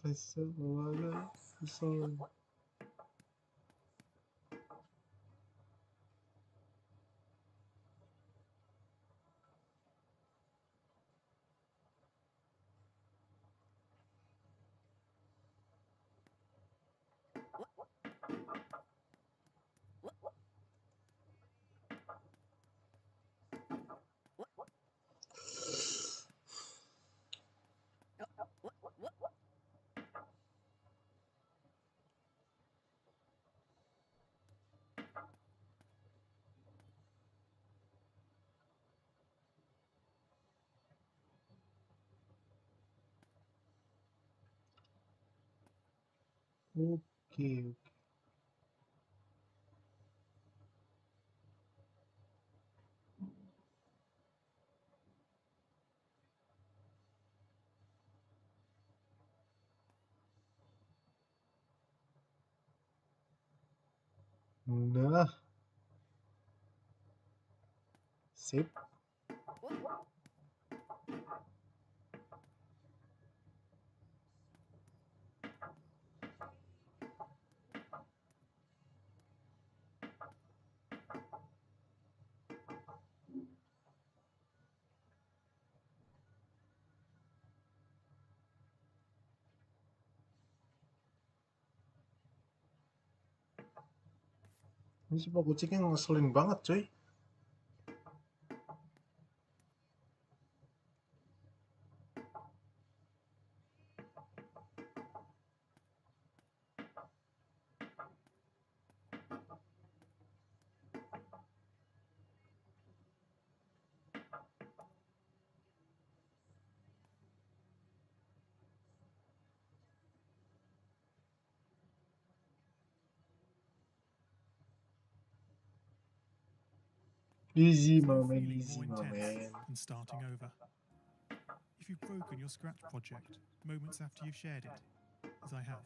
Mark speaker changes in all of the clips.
Speaker 1: Pressa umaga sol. Oke. Nah, sip. Ini si Pak Kucingnya ngeselin banget, coy. Easy, my man, easy, my man.
Speaker 2: And starting over. If you've broken your Scratch project moments after you've shared it, as I have,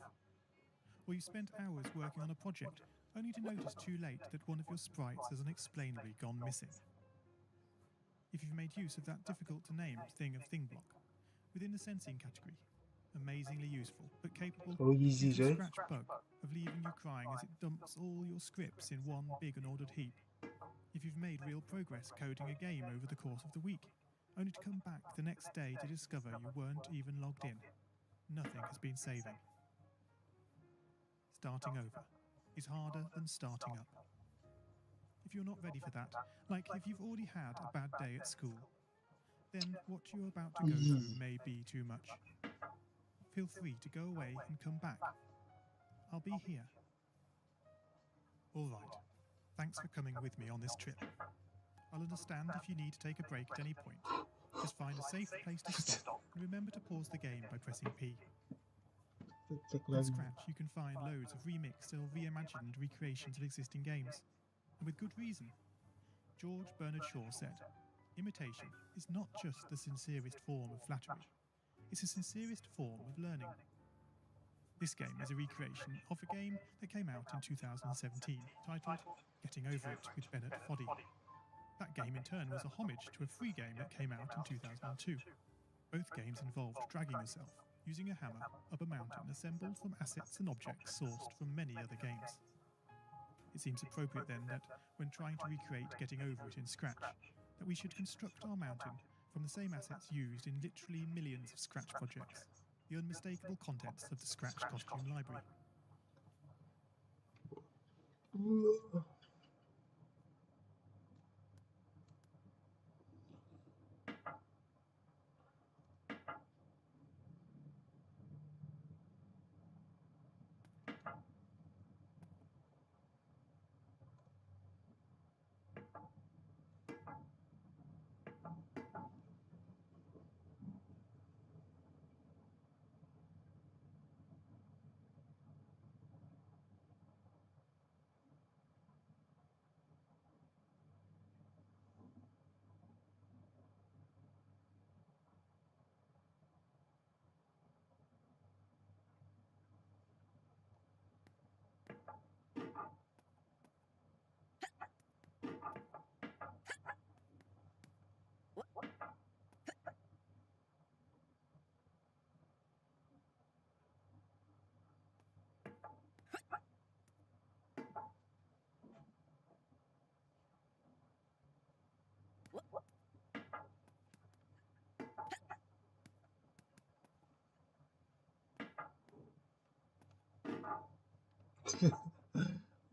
Speaker 2: or you've spent hours working on a project only to notice too late that one of your sprites has unexplainably gone missing. If you've made use of that difficult-to-name thing of thing block within the sensing category, amazingly useful but capable
Speaker 1: Oh, easy,
Speaker 2: due to a
Speaker 1: coy.
Speaker 2: Scratch bug of leaving you crying as it dumps all your scripts in one big unordered heap. If you've made real progress coding a game over the course of the week, only to come back the next day to discover you weren't even logged in, nothing has been saving. Starting over is harder than starting up. If you're not ready for that, like if you've already had a bad day at school, then what you're about to go through may be too much. Feel free to go away and come back. I'll be here. All right. Thanks for coming with me on this trip. I'll understand if you need to take a break at any point. Just find a safe place to stop and remember to pause the game by pressing P.
Speaker 1: Cek
Speaker 2: In
Speaker 1: lagi.
Speaker 2: Scratch, you can find loads of remixed or reimagined recreations of existing games, and with good reason. George Bernard Shaw said, "Imitation is not just the sincerest form of flattery, it's the sincerest form of learning." This game is a recreation of a game that came out in 2017, titled Getting Over It with Bennett Foddy. That game in turn was a homage to a free game that came out in 2002. Both games involved dragging yourself, using a hammer, up a mountain assembled from assets and objects sourced from many other games. It seems appropriate then that, when trying to recreate Getting Over It in Scratch, that we should construct our mountain from the same assets used in literally millions of Scratch projects, the unmistakable contents of the Scratch costume library.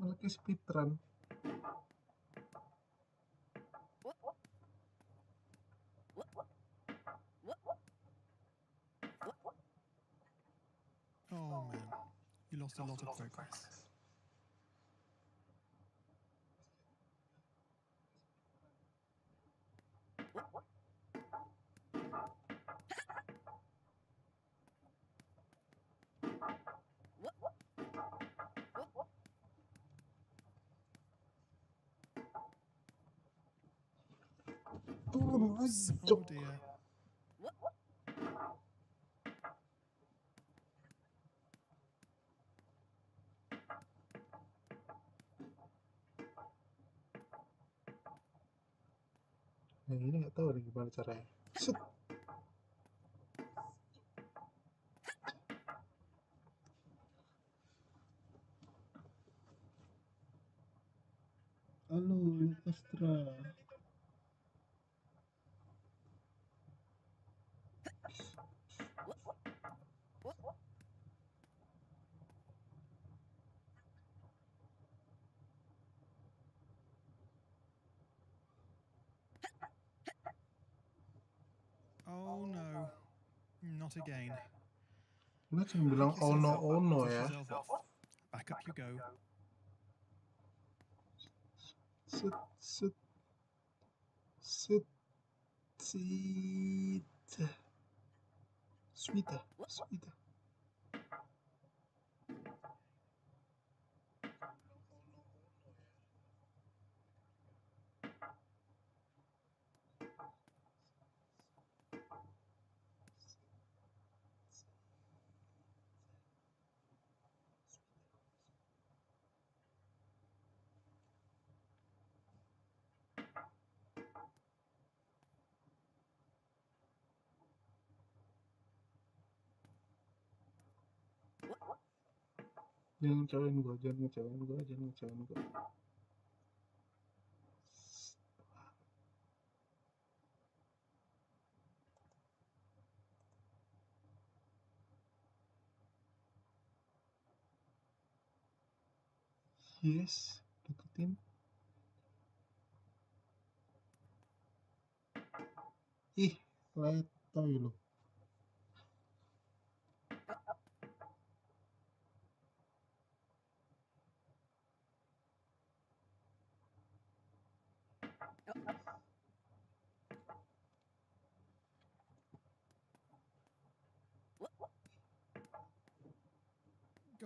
Speaker 1: Malah kayak speedrun.
Speaker 2: Oh man, you lost a lot of progress.
Speaker 1: Turun lagi,
Speaker 2: Oops,
Speaker 1: cok.
Speaker 2: oh dear.
Speaker 1: Nah, ini nggak tahu nih gimana caranya. Set. Halo, Lukastra.
Speaker 2: Oh no, not again.
Speaker 1: Lu cuma bilang
Speaker 2: Pick
Speaker 1: oh
Speaker 2: yourself
Speaker 1: no,
Speaker 2: up,
Speaker 1: oh no
Speaker 2: dust
Speaker 1: ya.
Speaker 2: yourself off. Back up you go.
Speaker 1: Set, set, set, sit. Sweet, sweet. Jangan ngecewain gua, jangan ngecewain gua, jangan ngecewain gua. Yes, deketin. Ih, letoy lo.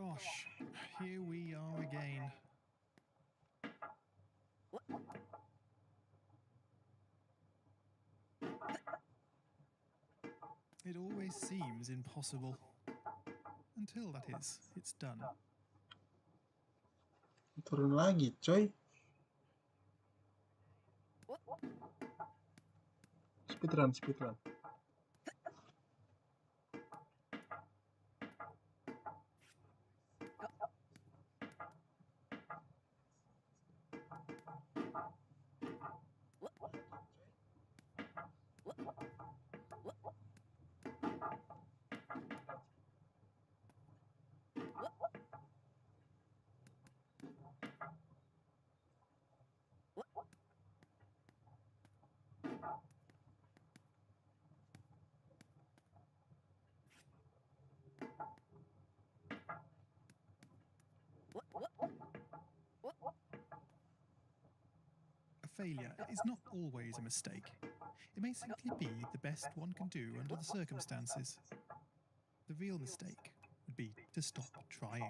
Speaker 2: Gosh, here we are again. It always seems impossible. Until, that is, it's done.
Speaker 1: Turun lagi, coy. Speedrun, speedrun.
Speaker 2: A failure is not always a mistake. It may simply be the best one can do under the circumstances. The real mistake would be to stop trying.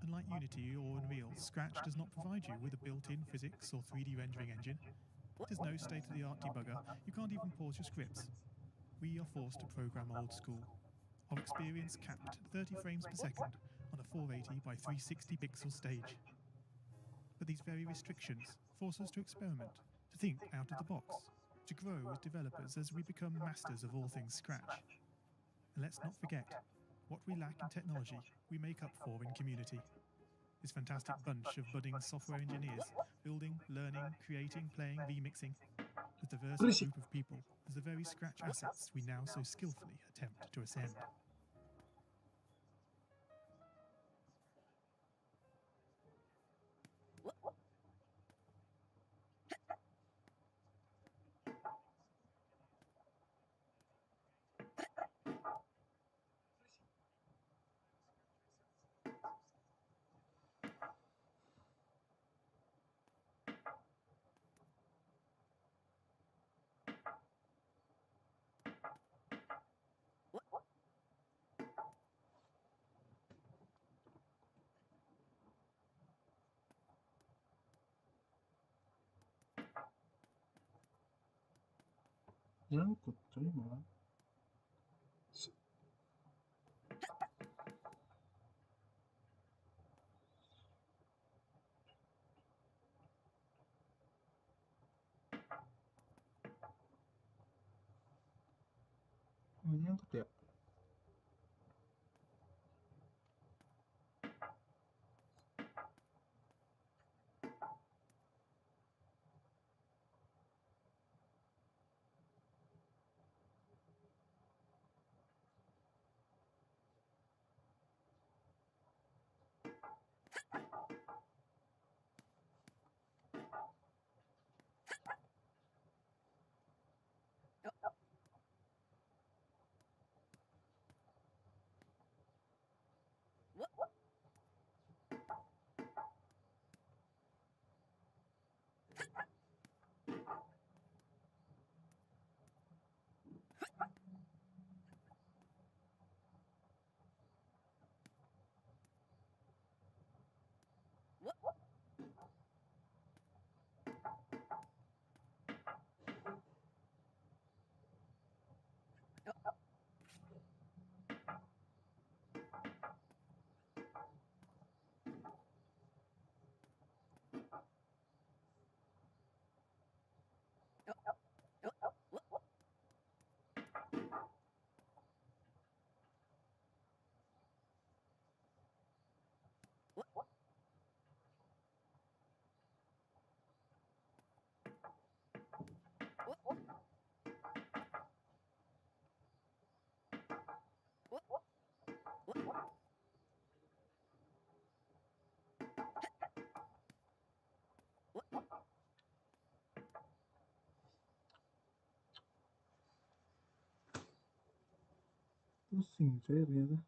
Speaker 2: Unlike Unity or Unreal, Scratch does not provide you with a built-in physics or 3D rendering engine. There's no state-of-the-art debugger. You can't even pause your scripts. We are forced to program old school. Our experience capped at 30 frames per second on a 480 by 360 pixel stage. But these very restrictions force us to experiment, to think out of the box, to grow as developers as we become masters of all things Scratch. And let's not forget, what we lack in technology, we make up for in community. This fantastic bunch of budding software engineers, building, learning, creating, playing, remixing, this diverse group of people as the very Scratch assets we now so skillfully attempt to ascend.
Speaker 1: Nyangkut, coy, malah. Nyangkut ya. Pusing saya ternyata.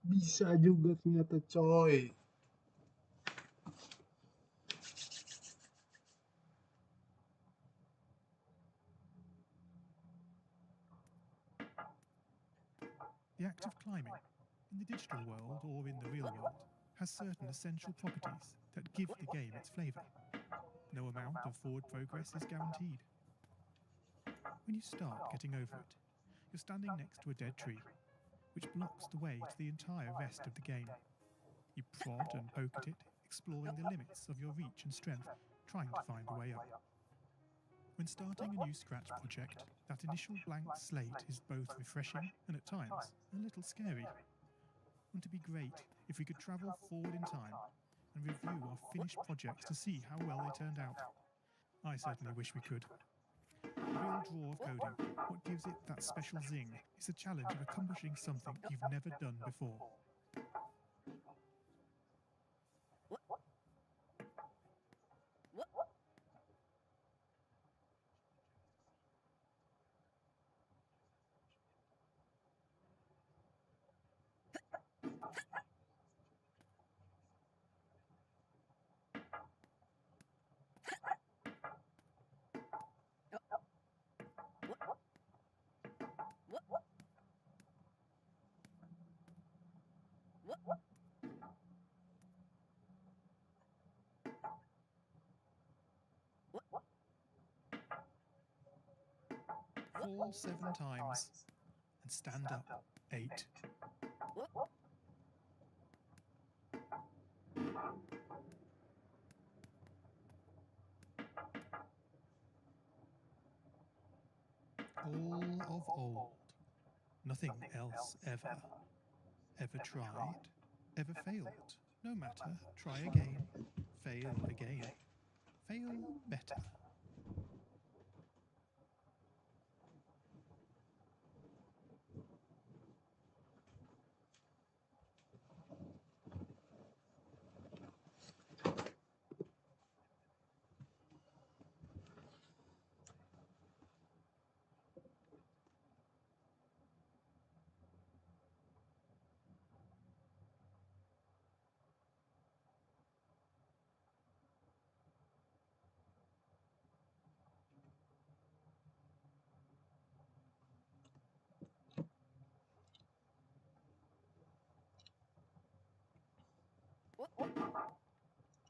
Speaker 1: Bisa juga ternyata coy.
Speaker 2: The act of climbing, in the digital world or in the real world, has certain essential properties that give the game its flavour. No amount of forward progress is guaranteed. When you start getting over it, you're standing next to a dead tree, which blocks the way to the entire rest of the game. You prod and poke at it, exploring the limits of your reach and strength, trying to find the way up. When starting a new Scratch project, that initial blank slate is both refreshing and at times a little scary. Wouldn't it be great if we could travel forward in time and review our finished projects to see how well they turned out? I certainly wish we could. The real draw of coding, what gives it that special zing, is the challenge of accomplishing something you've never done before. Fall 7 times and stand up 8. All of old, nothing else ever tried, ever failed. No matter, try again, fail again, fail better.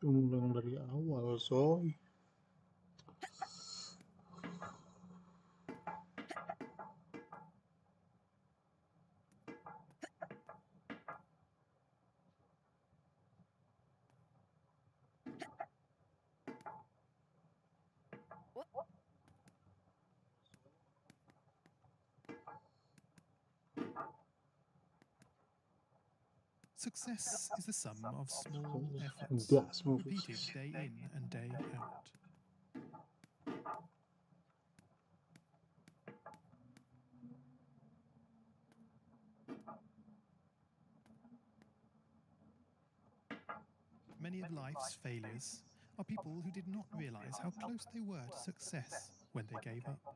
Speaker 1: Ulang dari awal, soy.
Speaker 2: Success is the sum of small efforts,
Speaker 1: Gas moves.
Speaker 2: repeated day in and day out. Many of life's failures are people who did not realize how close they were to success when they gave up.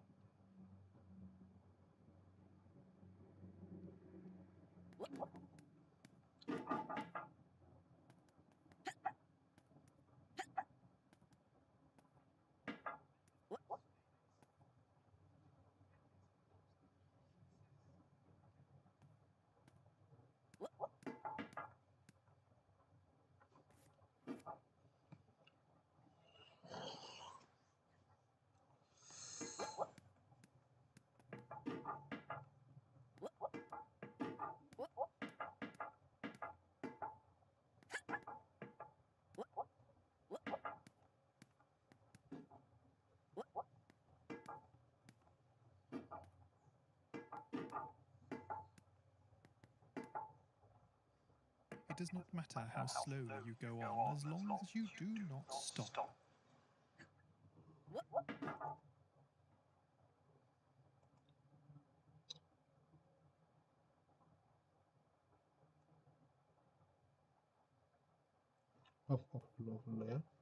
Speaker 2: It does not matter how slowly you go on as long as you do not stop.
Speaker 1: Maaf dulu ya.